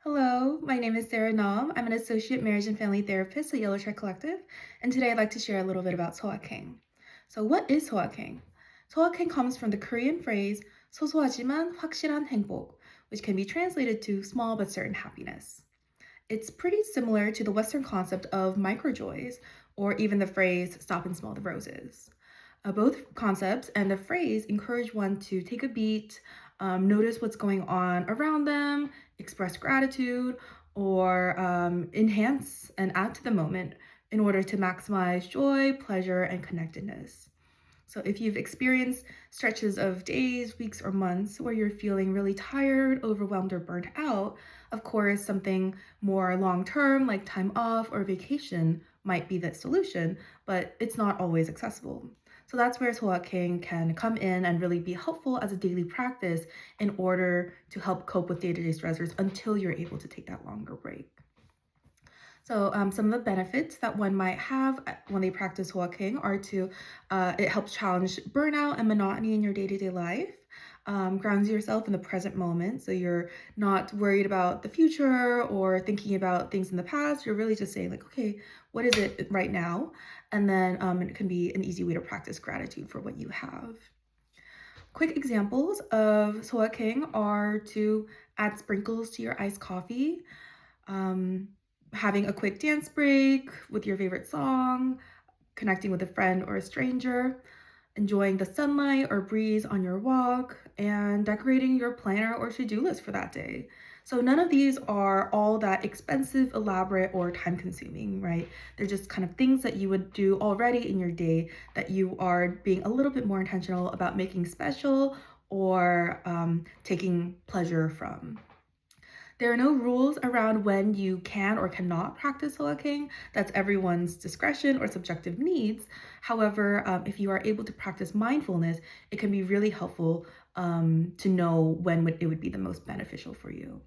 Hello, my name is Sara. I'm an associate marriage and family therapist at Yellow Chair Collective, and today I'd like to share a little bit about Sohwakhaeng. So, what is Sohwakhaeng? Sohwakhaeng comes from the Korean phrase 소소하지만 확실한 행복, which can be translated to small but certain happiness. It's pretty similar to the Western concept of microjoys, or even the phrase stop and smell the roses. Both concepts and the phrase encourage one to take a beat, notice what's going on around them, express gratitude, or enhance and add to the moment in order to maximize joy, pleasure, and connectedness. So, if you've experienced stretches of days, weeks, or months where you're feeling really tired, overwhelmed, or burnt out, of course, something more long term like time off or vacation might be the solution, but it's not always accessible. So, that's where Sohwakhaeng can come in and really be helpful as a daily practice in order to help cope with day to day stressors until you're able to take that longer break. So some of the benefits that one might have when they practice walking are it helps challenge burnout and monotony in your day-to-day life, grounds yourself in the present moment. So you're not worried about the future or thinking about things in the past. You're really just saying like, okay, what is it right now? And then it can be an easy way to practice gratitude for what you have. Quick examples of Sohwakhaeng are to add sprinkles to your iced coffee, um, having a quick dance break with your favorite song, connecting with a friend or a stranger, enjoying the sunlight or breeze on your walk, and decorating your planner or to-do list for that day. So none of these are all that expensive, elaborate, or time-consuming, right? They're just kind of things that you would do already in your day that you are being a little bit more intentional about making special or taking pleasure from. There are no rules around when you can or cannot practice Sohwakhaeng. That's everyone's discretion or subjective needs. However, if you are able to practice mindfulness, it can be really helpful to know when it would be the most beneficial for you.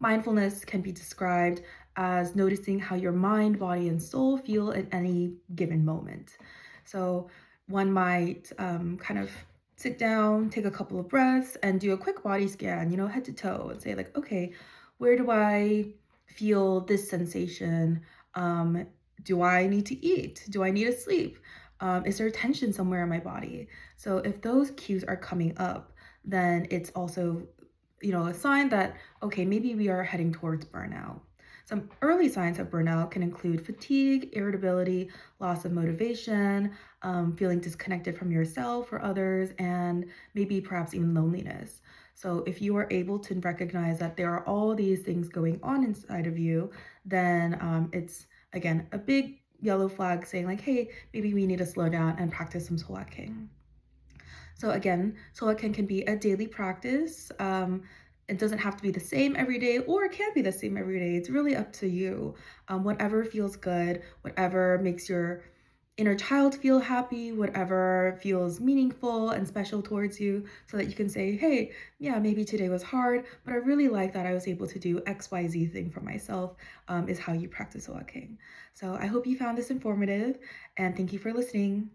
Mindfulness can be described as noticing how your mind, body, and soul feel at any given moment. So one might kind of sit down, take a couple of breaths, and do a quick body scan, head to toe, and say like, okay, where do I feel this sensation? Do I need to eat? Do I need to sleep? Is there tension somewhere in my body? So if those cues are coming up, then it's also, a sign that, okay, maybe we are heading towards burnout. Some early signs of burnout can include fatigue, irritability, loss of motivation, feeling disconnected from yourself or others, and maybe perhaps even loneliness. So if you are able to recognize that there are all these things going on inside of you, then it's, again, a big yellow flag saying like, hey, maybe we need to slow down and practice some Sohwakhaeng. So again, Sohwakhaeng can be a daily practice. It doesn't have to be the same every day, or it can be the same every day. It's really up to you. Whatever feels good, whatever makes your inner child feel happy, whatever feels meaningful and special towards you, so that you can say, hey, yeah, maybe today was hard, but I really like that I was able to do XYZ thing for myself, is how you practice Sohwakhaeng. So I hope you found this informative, and thank you for listening.